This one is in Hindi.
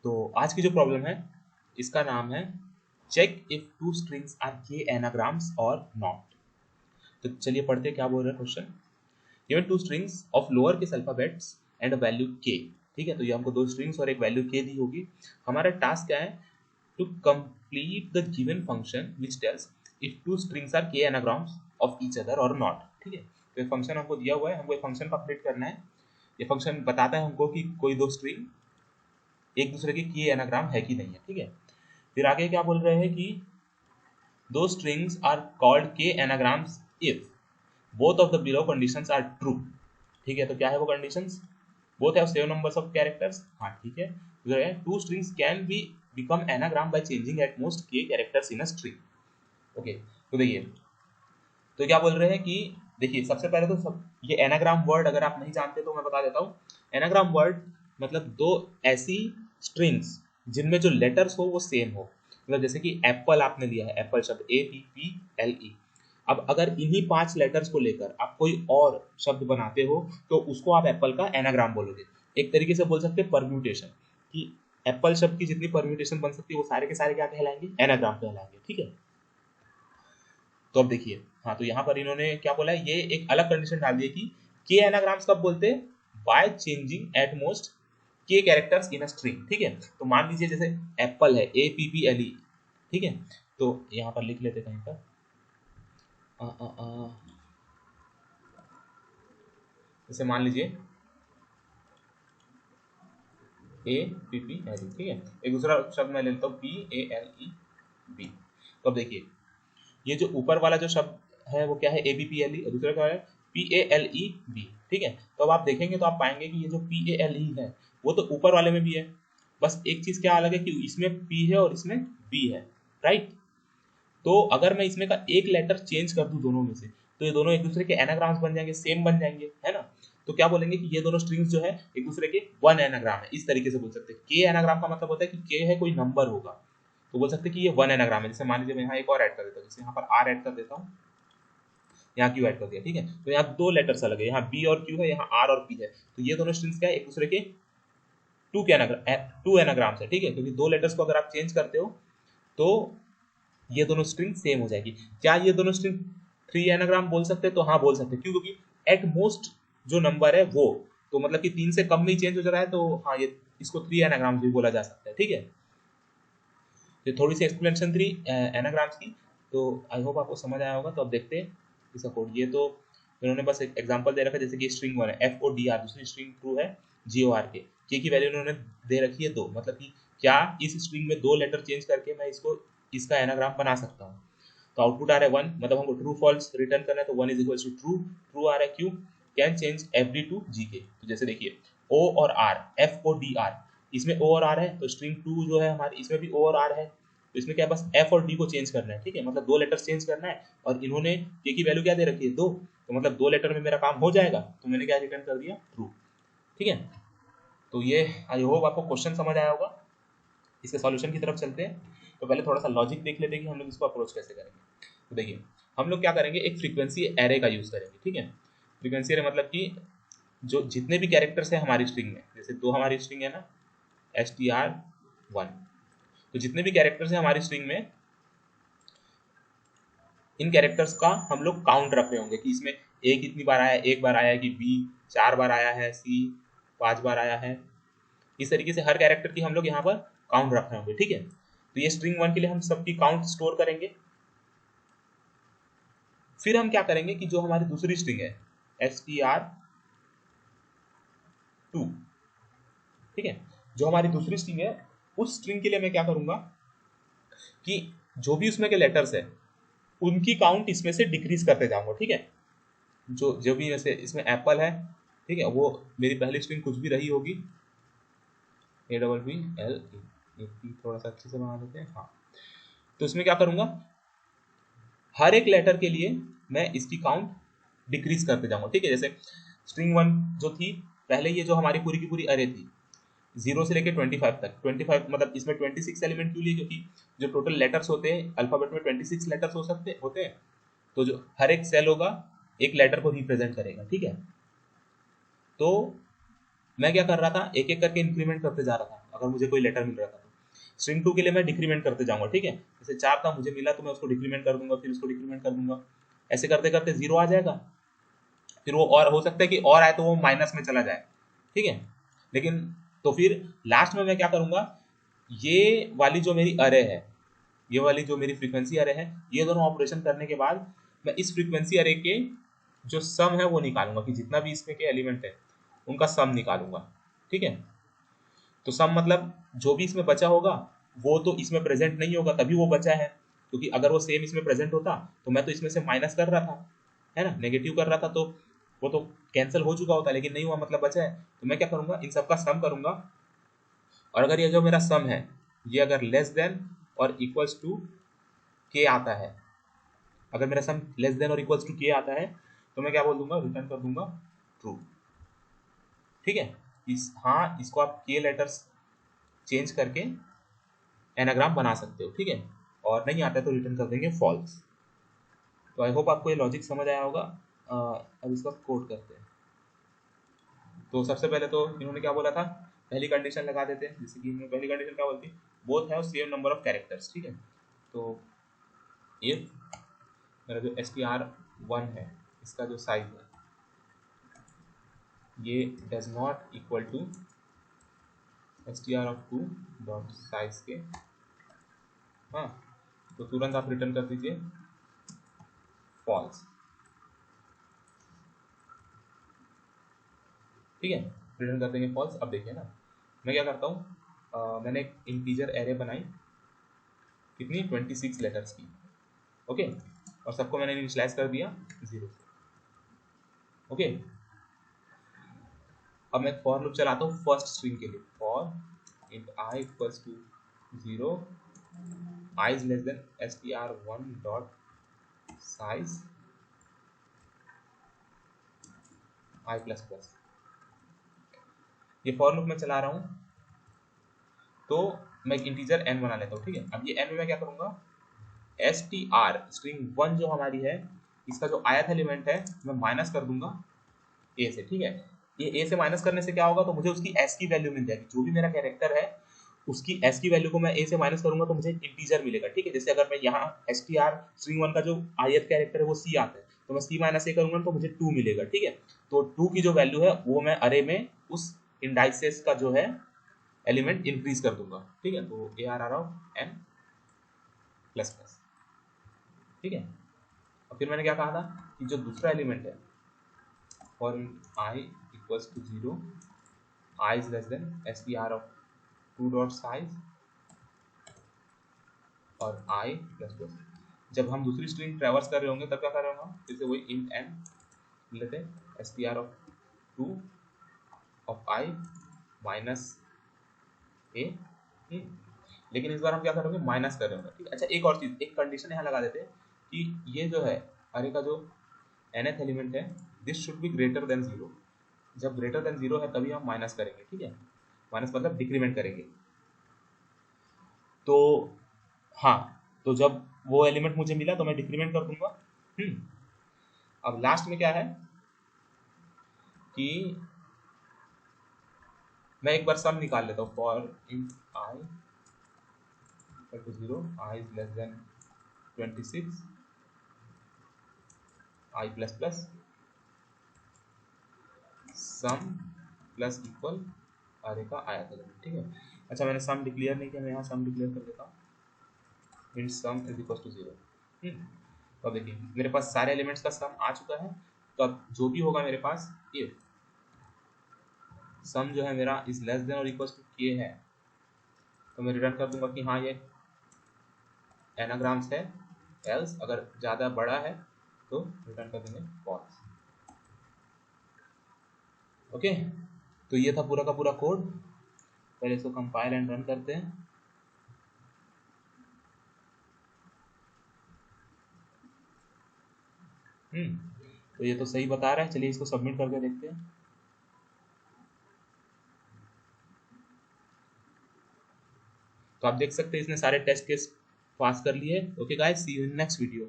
तो आज की जो प्रॉब्लम है इसका नाम है check if two strings are K anagrams और नॉट। तो चलिए पढ़ते क्या बोल रहे हैं question. Given two strings of lower case alphabets and a value K. ठीक है, तो ये हमको दो स्ट्रिंग्स और एक वैल्यू के दी होगी। हमारा टास्क क्या है, to complete the given function which tells if two strings are K anagrams of each other और नॉट। ठीक है, तो ये फंक्शन हमको दिया हुआ है, हमको ये फंक्शन कंप्लीट करना है। ये फंक्शन बताता है हमको कि कोई दो स्ट्रिंग एक दूसरे के एनाग्राम है कि नहीं है। ठीक है, फिर आगे क्या बोल रहे हैं कि दो strings are called K anagrams if both of the below conditions are true. ठीक है, तो क्या है वो conditions, both have same numbers of characters. हाँ ठीक है, जो है two strings can be become anagram by changing at most K characters in a string. Okay, तो देखिए तो क्या बोल रहे हैं कि देखिए सबसे पहले तो सब ये एनाग्राम वर्ड अगर आप नहीं जानते तो मैं बता देता हूँ। एनाग्राम वर्ड मतलब दो ऐसी स्ट्रिंग्स जिनमें जो लेटर्स हो वो सेम हो। मतलब जैसे कि एप्पल आपने लिया है, एप्पल शब्द APPLE। अब अगर इन्हीं 5 लेटर्स को लेकर आप कोई और शब्द बनाते हो तो उसको आप एप्पल का एनाग्राम बोलोगे। एक तरीके से बोल सकते हैं परम्यूटेशन, कि एप्पल शब्द की जितनी परम्यूटेशन बन सकती है वो सारे के सारे क्या कहलाएंगे, एनाग्राम कहलाएंगे। ठीक है, तो अब देखिए, हाँ तो यहाँ पर इन्होंने क्या बोला है, ये एक अलग कंडीशन डाल दी है कि के एनाग्राम्स कब बोलते हैं, bye changing at most K characters in a string. ठीक है, तो मान लीजिए जैसे एप्पल है APPLE। ठीक है, तो यहाँ पर लिख लेते कहीं पर जैसे मान लीजिए APPLE। ठीक है, एक दूसरा शब्द मैं लेता हूँ PALEB। तो अब देखिए ये जो ऊपर वाला जो शब्द है वो क्या है APPLE, और दूसरा क्या है PALEB। ठीक है, तो अब आप देखेंगे तो आप पाएंगे कि ये जो PALE है वो तो ऊपर वाले में भी है, बस एक चीज क्या अलग है कि इसमें P है और इसमें B है। राइट, तो अगर मैं इसमें का एक लेटर चेंज कर दूं दोनों में से तो ये दोनों एक दूसरे के एनाग्राम्स बन जाएंगे, सेम बन जाएंगे, है ना। तो क्या बोलेंगे कि ये दोनों स्ट्रिंग्स जो है एक दूसरे के वन एनाग्राम है, इस तरीके से बोल सकते हैं। के एनाग्राम का मतलब होता है कि के है कोई नंबर होगा, तो बोल सकते हैं कि ये वन एनाग्राम है। जैसे मान लीजिए मैं यहाँ एक और ऐड कर देता हूँ, जैसे यहाँ पर R ऐड कर देता हूँ, यहाँ Q ऐड कर दिया। ठीक है, तो यहाँ दो लेटर्स अलग है, यहाँ B और Q है, यहाँ R और P है। तो ये दोनों स्ट्रिंग्स क्या है, एक दूसरे के टू एनाग्राम्स है। ठीक है, क्योंकि दो लेटर्स को अगर आप चेंज करते हो तो ये दोनों स्ट्रिंग सेम हो जाएगी। क्या ये दोनों स्ट्रिंग 3 एनाग्राम बोल सकते हैं, तो हाँ बोल सकते हैं। क्यों, क्योंकि एट मोस्ट जो नंबर है वो तो मतलब कि 3 से कम में ही चेंज हो रहा है, तो हाँ ये इसको 3 एनाग्राम्स भी बोला जा सकता है। ठीक है, तो थोड़ी सी एक्सप्लेनेशन थी एनाग्राम्स की, तो आई होप आपको समझ आया होगा। तो अब देखते हैं इसका कोड। ये तो इन्होंने बस एक एग्जांपल दे रखा है, जैसे कि स्ट्रिंग 1 है FODR, दूसरी स्ट्रिंग ट्रू है GOR के की वैल्यू इन्होंने दे रखी है 2। मतलब कि क्या इस स्ट्रिंग में 2 लेटर चेंज करके मैं इसको इसका एनाग्राम बना सकता हूँ। तो आउटपुट आ रहा है 1, मतलब हमको ट्रू फॉल्स रिटर्न करना है, तो 1 is equal to true. True आ रहा है क्यों, can change FD to GK। तो जैसे देखिए O और R, FODR, इसमें O और R है, तो स्ट्रिंग 2 जो है हमारी इसमें भी O और R है, तो इसमें क्या है, बस F और D को चेंज करना है। ठीक है, मतलब 2 लेटर चेंज करना है, और इन्होंने K की वैल्यू क्या दे रखी है 2, तो मतलब 2 लेटर में मेरा काम हो जाएगा, तो मैंने क्या रिटर्न कर दिया, ट्रू। ठीक है, तो ये आई होप आपको क्वेश्चन समझ आया होगा। इसके सॉल्यूशन की तरफ चलते हैं। तो पहले थोड़ा सा लॉजिक देख लेते हैं कि हम लोग इसको अप्रोच कैसे करेंगे। तो देखिए हम लोग क्या करेंगे, एक फ्रीक्वेंसी एरे का यूज़ करेंगे। ठीक है, फ्रीक्वेंसी एरे मतलब कि जो जितने भी कैरेक्टर्स हैं हमारी स्ट्रिंग में, जैसे 2 हमारी स्ट्रिंग है ना STR1, तो जितने भी कैरेक्टर्स हैं हमारी स्ट्रिंग में, इन कैरेक्टर्स का हम लोग काउंट रख रहे होंगे कि इसमें A कितनी बार आया है, 1 बार आया है, कि B 4 बार आया है, C 5 बार आया है। इस तरीके से हर कैरेक्टर की हम लोग यहाँ पर काउंट रख रहे होंगे। ठीक है, तो ये स्ट्रिंग 1 के लिए हम सबकी काउंट स्टोर करेंगे। फिर हम क्या करेंगे कि जो हमारी दूसरी स्ट्रिंग है STR2, ठीक है, जो हमारी दूसरी स्ट्रिंग है उस स्ट्रिंग के लिए मैं क्या करूंगा कि जो भी उसमें के लेटर्स है उनकी काउंट इसमें से डिक्रीज करते जाऊंगा। ठीक है, जो जो भी जैसे इसमें एप्पल है, ठीक है, वो मेरी पहली स्ट्रिंग कुछ भी रही होगी, APPLE, थोड़ा सा अच्छे से बना देते हैं। हाँ, तो इसमें क्या करूंगा, हर एक लेटर के लिए मैं इसकी काउंट डिक्रीज करते जाऊंगा। ठीक है, जैसे स्ट्रिंग 1 जो थी पहले, ये जो हमारी पूरी की पूरी अरे थी 0 से लेकर 25 तक, 25 मतलब इसमें 26 एलिमेंट क्यों लिए, क्योंकि जो टोटल लेटर्स होते हैं अल्फाबेट में 26 लेटर्स हो सकते होते हैं, तो जो हर एक सेल होगा एक लेटर को रिप्रेजेंट करेगा। ठीक है, तो मैं क्या कर रहा था, एक एक करके इंक्रीमेंट करते जा रहा था। अगर मुझे कोई लेटर मिल रहा था तो स्ट्रिंग 2 के लिए मैं डिक्रीमेंट करते जाऊंगा, ठीक है। जैसे 4 था, मुझे मिला तो मैं उसको डिक्रीमेंट कर दूंगा, फिर उसको डिक्रीमेंट कर दूंगा, ऐसे करते करते 0 आ जाएगा। फिर वो और हो सकता है कि और आए तो वो माइनस में चला जाए, ठीक है। लेकिन तो फिर लास्ट में मैं क्या करूंगा, ये वाली जो मेरी अरे है, ये वाली जो मेरी फ्रीक्वेंसी अरे है, ये दोनों ऑपरेशन करने के बाद मैं इस फ्रीक्वेंसी अरे के जो सम है वो निकालूंगा, कि जितना भी इसमें के एलिमेंट है उनका सम निकालूंगा, ठीक है। तो सम मतलब जो भी इसमें बचा होगा वो तो इसमें प्रेजेंट नहीं होगा, तभी वो बचा है, क्योंकि अगर वो सेम इसमें प्रेजेंट होता तो मैं तो इसमें से माइनस कर रहा था, है ना, नेगेटिव कर रहा था, तो वो तो कैंसिल हो चुका होता, लेकिन नहीं हुआ, मतलब बचा है। तो मैं क्या करूंगा, इन सबका सम करूंगा, और अगर ये जो मेरा सम है ये अगर लेस देन और इक्वल्स टू के आता है, अगर मेरा सम लेस देन और इक्वल्स टू के आता है तो मैं क्या बोल दूंगा, रिटर्न कर दूंगा ट्रू, ठीक है। हाँ, इसको आप के लेटर्स चेंज करके एनाग्राम बना सकते हो, ठीक है। और नहीं आता है तो रिटर्न कर देंगे फॉल्स। तो आई होप आपको ये लॉजिक समझ आया होगा। अब इसका कोड करते हैं। तो सबसे पहले तो इन्होंने क्या बोला था, पहली कंडीशन लगा देते हैं, जैसे कि इन्होंने पहली कंडीशन क्या बोलती है, both have same number of characters, ठीक है। तो इफ मेरा जो str1 है इसका जो साइज है ये does not equal to str(2) dot size के, हाँ, तो तुरंत आप रिटर्न कर दीजिए फॉल्स, ठीक है, रिटर्न कर देंगे फॉल्स। अब देखिए ना, मैं क्या करता हूँ, मैंने एक इंटीजर एरे बनाई, कितनी, 26 लेटर्स की, ओके, और सबको मैंने इनिशियलाइज कर दिया 0 से, ओके। अब मैं फॉर लूप चलाता हूँ फर्स्ट स्ट्रिंग के लिए, for int I equals to 0, I is less than str1 dot size I plus plus, ये फॉर लूप मैं चला रहा हूँ। तो मैं एक इंटीजर n बना लेता हूँ, ठीक है। अब ये n में मैं क्या करूँगा, str स्ट्रिंग 1 जो हमारी है इसका जो आयत एलिमेंट है मैं माइनस कर दूंगा a से, ठीक है। ये a से माइनस करने से क्या होगा, तो मुझे उसकी s की वैल्यू मिल जाएगी, जो भी मेरा कैरेक्टर है उसकी s की वैल्यू को मैं a से माइनस करूंगा तो मुझे इंटीजर मिलेगा, ठीक है। जैसे अगर मैं यहाँ str स्ट्रिंग 1 का जो ith कैरेक्टर है वो c आता है, तो मैं c माइनस a करूंगा तो मुझे 2 मिलेगा, ठीक है। तो 2 की जो वैल्यू है वो मैं अरे में उस इंडाइसेस का जो है एलिमेंट इंक्रीज कर दूंगा, ठीक है। तो ARR of n plus plus, ठीक है। और फिर मैंने क्या कहा था कि जो दूसरा एलिमेंट है, for I equals to 0, I is less than str of 2 dot size और आई प्लस प्लस। जब हम दूसरी स्ट्रिंग ट्रैवर्स कर रहे होंगे तब क्या कर रहे होंगे, फिर से वही इंट n लेते हैं str of 2 of I minus A, लेकिन इस बार हम क्या करेंगे, माइनस कर रहे होंगे, ठीक है। अच्छा, एक और चीज, एक कंडीशन यहाँ लगा देते हैं कि ये जो है अरे का जो nth एलिमेंट है this should be greater than 0, जब ग्रेटर देन 0 है तभी हम माइनस करेंगे, ठीक है। माइनस मतलब डिक्रीमेंट करेंगे। तो हाँ, तो जब वो एलिमेंट मुझे मिला तो मैं डिक्रीमेंट कर दूंगा। अब लास्ट में क्या है कि मैं एक बार सम निकाल लेता हूँ, for int I equal to 0, I is less than 26, I plus plus sum plus equal array का आयत एलिमेंट, ठीक है। अच्छा, मैंने सम डिक्लेयर नहीं किया, मैं यहाँ सम डिक्लेयर कर देता हूँ, int sum is equal to 0। तो अब देखिए मेरे पास सारे एलिमेंट्स का सम आ चुका है। तो अब जो भी होगा मेरे पास, ये सम जो है मेरा इज लेस देन और इक्वल टू के है, तो मैं रिटर्न कर दूंगा कि हाँ ये एनाग्राम्स है, एल्स अगर ज़्यादा बड़ा है तो रिटर्न कर देंगे फॉल्स, ओके। तो ये था पूरा का पूरा कोड। पहले इसको कंपाइल एंड रन करते हैं। तो ये तो सही बता रहा है, चलिए इसको सबमिट करके देखते हैं। तो आप देख सकते हैं इसने सारे टेस्ट केस पास कर लिए। Okay guys, see you in next video.